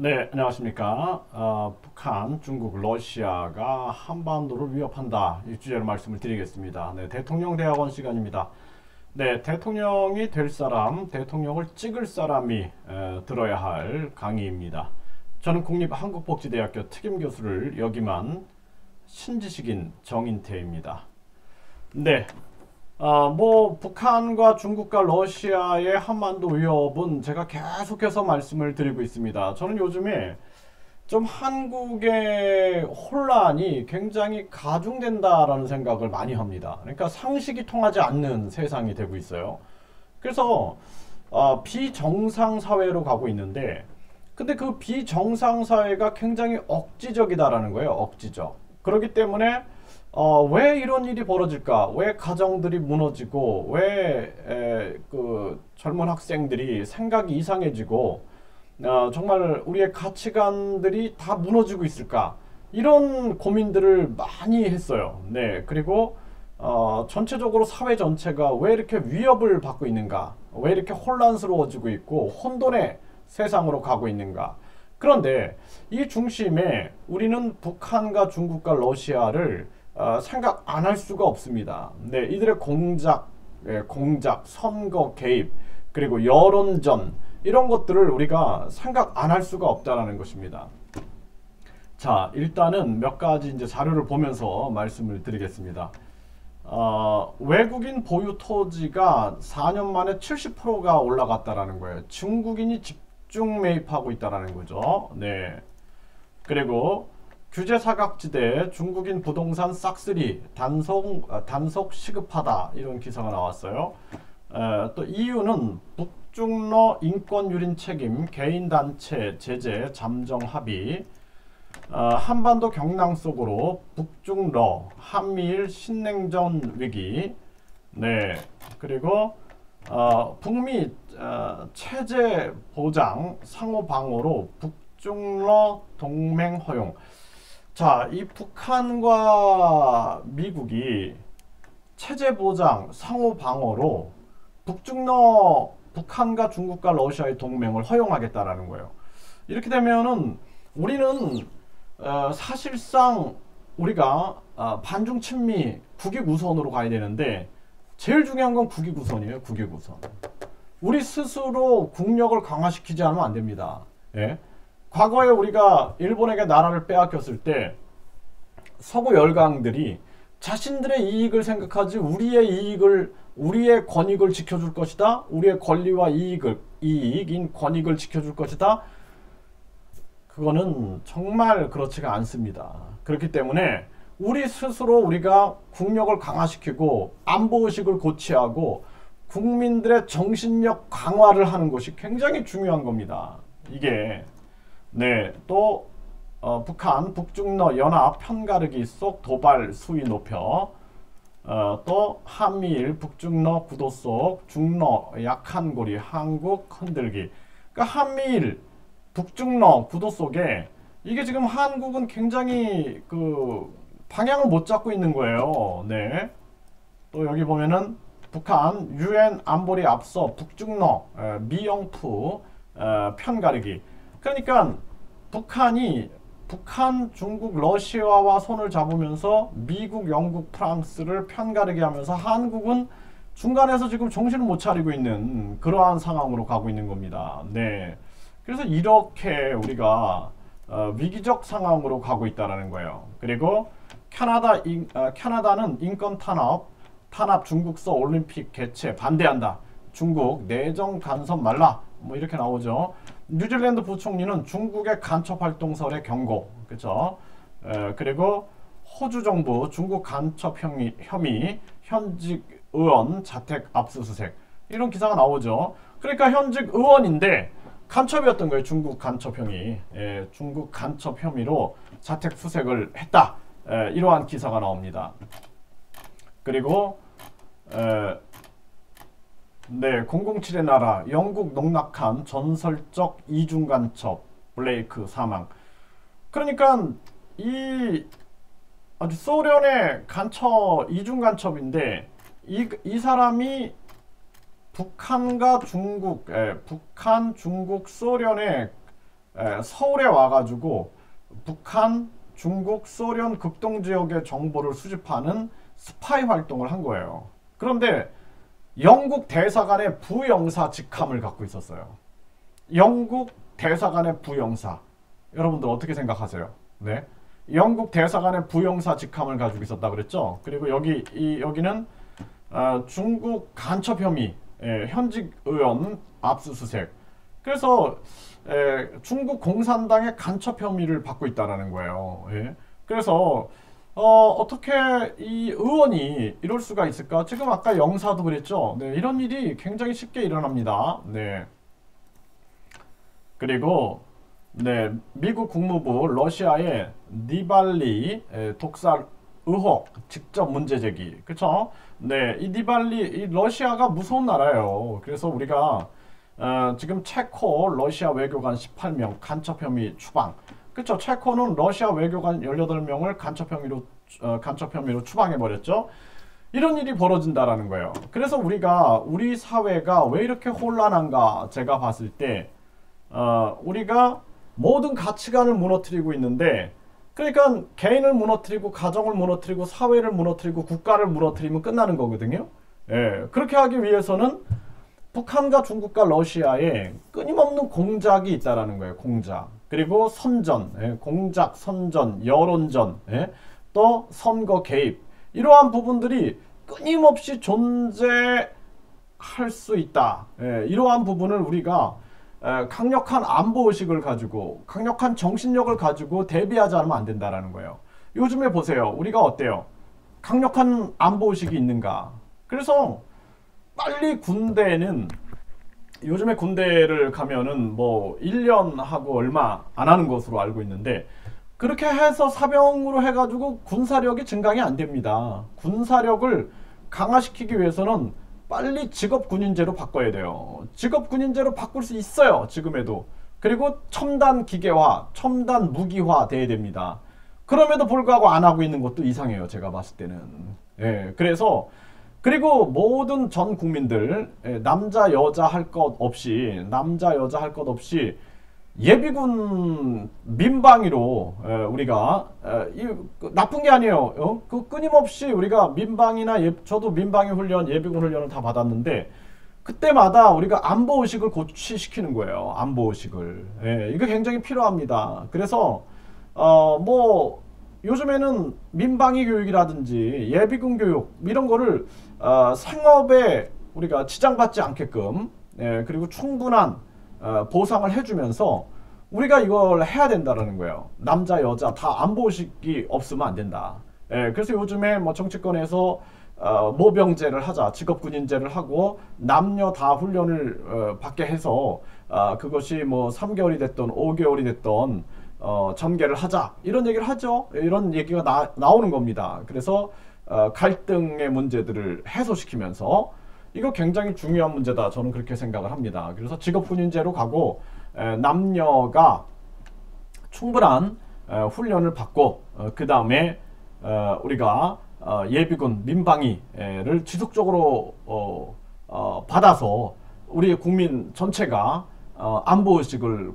네, 안녕하십니까. 북한, 중국, 러시아가 한반도를 위협한다. 이 주제로 말씀을 드리겠습니다. 네, 대통령 대학원 시간입니다. 네, 대통령이 될 사람, 대통령을 찍을 사람이 들어야 할 강의입니다. 저는 국립한국복지대학교 특임교수를 역임한 신지식인 정인태입니다. 네, 북한과 중국과 러시아의 한반도 위협은 제가 계속해서 말씀을 드리고 있습니다. 저는 요즘에 좀 한국의 혼란이 굉장히 가중된다라는 생각을 많이 합니다. 그러니까 상식이 통하지 않는 세상이 되고 있어요. 그래서 비정상 사회로 가고 있는데, 근데 그 비정상 사회가 굉장히 억지적이다라는 거예요. 억지적. 그렇기 때문에 왜 이런 일이 벌어질까? 왜 가정들이 무너지고 왜 젊은 학생들이 생각이 이상해지고 정말 우리의 가치관들이 다 무너지고 있을까? 이런 고민들을 많이 했어요. 네, 그리고 전체적으로 사회 전체가 왜 이렇게 위협을 받고 있는가? 왜 이렇게 혼란스러워지고 있고 혼돈의 세상으로 가고 있는가? 그런데 이 중심에 우리는 북한과 중국과 러시아를 생각 안 할 수가 없습니다. 네, 이들의 공작, 선거 개입, 그리고 여론전 이런 것들을 우리가 생각 안 할 수가 없다라는 것입니다. 자, 일단은 몇 가지 이제 자료를 보면서 말씀을 드리겠습니다. 외국인 보유 토지가 4년 만에 70%가 올라갔다라는 거예요. 중국인이 집중 매입하고 있다라는 거죠. 네. 그리고 규제 사각지대 중국인 부동산 싹쓸이 단속 시급하다 이런 기사가 나왔어요. 또 이유는 북중러 인권 유린 책임 개인 단체 제재 잠정 합의 한반도 경랑 속으로 북중러 한미일 신냉전 위기 네 그리고 북미 체제 보장 상호 방어로 북중러 동맹 허용. 자, 이 북한과 미국이 체제 보장, 상호 방어로 북한과 중국과 러시아의 동맹을 허용하겠다라는 거예요. 이렇게 되면은 우리는 사실상 우리가 반중 친미 국익 우선으로 가야 되는데 제일 중요한 건 국익 우선이에요. 국익 우선. 우리 스스로 국력을 강화시키지 않으면 안 됩니다. 예? 과거에 우리가 일본에게 나라를 빼앗겼을 때 서구 열강들이 자신들의 이익을 생각하지 우리의 권익을 지켜줄 것이다. 우리의 권리와 이익인 권익을 지켜줄 것이다. 그거는 정말 그렇지가 않습니다. 그렇기 때문에 우리 스스로 우리가 국력을 강화시키고 안보의식을 고취하고 국민들의 정신력 강화를 하는 것이 굉장히 중요한 겁니다. 이게 네, 또 북한 북중러 연합 편가르기 속 도발 수위 높여 또 한미일 북중러 구도 속 중러 약한 고리 한국 흔들기. 그러니까 한미일 북중러 구도 속에 이게 지금 한국은 굉장히 그 방향을 못 잡고 있는 거예요. 네. 또 여기 보면은 북한 유엔 안보리 앞서 북중러 미영프 편가르기. 그러니까 북한, 중국, 러시아와 손을 잡으면서 미국, 영국, 프랑스를 편가르게 하면서 한국은 중간에서 지금 정신을 못 차리고 있는 그러한 상황으로 가고 있는 겁니다. 네. 그래서 이렇게 우리가 위기적 상황으로 가고 있다는 거예요. 그리고 캐나다는 인권 탄압 중국서 올림픽 개최 반대한다. 중국 내정 간섭 말라. 뭐 이렇게 나오죠. 뉴질랜드 부총리는 중국의 간첩 활동설에 경고. 그렇죠? 그리고 호주 정부 중국 간첩 혐의 현직 의원 자택 압수수색. 이런 기사가 나오죠. 그러니까 현직 의원인데 간첩이었던 거예요. 중국 간첩 혐의. 중국 간첩 혐의로 자택 수색을 했다. 이러한 기사가 나옵니다. 그리고 네, 007의 나라 영국 농락한 전설적 이중 간첩 블레이크 사망. 그러니까 이 아주 소련의 이중 간첩인데 이 사람이 북한, 중국, 소련의 서울에 와가지고 북한, 중국, 소련 극동 지역의 정보를 수집하는 스파이 활동을 한 거예요. 그런데 영국 대사관의 부영사 직함을 갖고 있었어요. 영국 대사관의 부영사. 여러분들 어떻게 생각하세요? 네. 영국 대사관의 부영사 직함을 가지고 있었다 그랬죠. 그리고 여기는 중국 간첩 혐의, 현직 의원 압수수색. 그래서 중국 공산당의 간첩 혐의를 받고 있다라는 거예요. 예. 그래서 어떻게 이 의원이 이럴 수가 있을까? 지금 아까 영사도 그랬죠. 네, 이런 일이 굉장히 쉽게 일어납니다. 네. 그리고 네, 미국 국무부 러시아의 니발리 독살 의혹 직접 문제 제기. 그쵸? 네, 이 러시아가 무서운 나라예요. 그래서 우리가 지금 체코 러시아 외교관 18명 간첩 혐의 추방. 그쵸? 체코는 러시아 외교관 18명을 간첩 혐의로 추방해 버렸죠. 이런 일이 벌어진다라는 거예요. 그래서 우리 사회가 왜 이렇게 혼란한가 제가 봤을 때 우리가 모든 가치관을 무너뜨리고 있는데, 그러니까 개인을 무너뜨리고 가정을 무너뜨리고 사회를 무너뜨리고 국가를 무너뜨리면 끝나는 거거든요. 예, 그렇게 하기 위해서는 북한과 중국과 러시아에 끊임없는 공작이 있다라는 거예요. 공작. 그리고 선전, 공작, 선전, 여론전, 또 선거 개입. 이러한 부분들이 끊임없이 존재할 수 있다. 이러한 부분을 우리가 강력한 안보의식을 가지고 강력한 정신력을 가지고 대비하지 않으면 안 된다라는 거예요. 요즘에 보세요. 우리가 어때요? 강력한 안보의식이 있는가? 그래서 빨리 요즘에 군대를 가면은 뭐 1년 하고 얼마 안 하는 것으로 알고 있는데, 그렇게 해서 사병으로 해가지고 군사력이 증강이 안 됩니다. 군사력을 강화시키기 위해서는 빨리 직업군인제로 바꿔야 돼요. 직업군인제로 바꿀 수 있어요. 지금에도. 그리고 첨단 기계화, 첨단 무기화 돼야 됩니다. 그럼에도 불구하고 안 하고 있는 것도 이상해요. 제가 봤을 때는. 예, 그리고 모든 전 국민들 남자 여자 할 것 없이 예비군 민방위로 우리가 나쁜 게 아니에요. 끊임없이 우리가 민방위나 저도 민방위 훈련, 예비군 훈련을 다 받았는데 그때마다 우리가 안보의식을 고취시키는 거예요. 안보의식을. 이거 굉장히 필요합니다. 그래서 뭐 요즘에는 민방위 교육이라든지 예비군 교육 이런 거를 생업에 우리가 지장받지 않게끔 그리고 충분한 보상을 해주면서 우리가 이걸 해야 된다는 거예요. 남자 여자 다 안보의식이 없으면 안 된다. 그래서 요즘에 뭐 정치권에서 모병제를 하자, 직업군인제를 하고 남녀 다 훈련을 받게 해서 그것이 뭐 3개월이 됐던 5개월이 됐던 전개를 하자, 이런 얘기를 하죠. 이런 얘기가 나오는 겁니다. 그래서 갈등의 문제들을 해소시키면서 이거 굉장히 중요한 문제다. 저는 그렇게 생각을 합니다. 그래서 직업군인제로 가고 남녀가 충분한 훈련을 받고 그 다음에 우리가 예비군 민방위를 지속적으로 받아서 우리 국민 전체가 안보의식을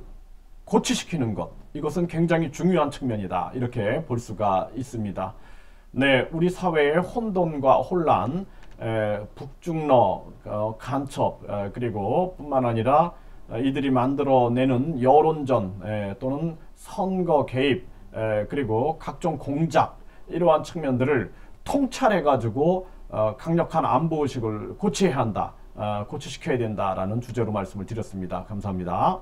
고취시키는 것, 이것은 굉장히 중요한 측면이다. 이렇게 볼 수가 있습니다. 네, 우리 사회의 혼돈과 혼란, 북중러 간첩, 그리고 뿐만 아니라 이들이 만들어내는 여론전 또는 선거 개입, 그리고 각종 공작, 이러한 측면들을 통찰해 가지고 강력한 안보의식을 고취해야 한다, 고취시켜야 된다라는 주제로 말씀을 드렸습니다. 감사합니다.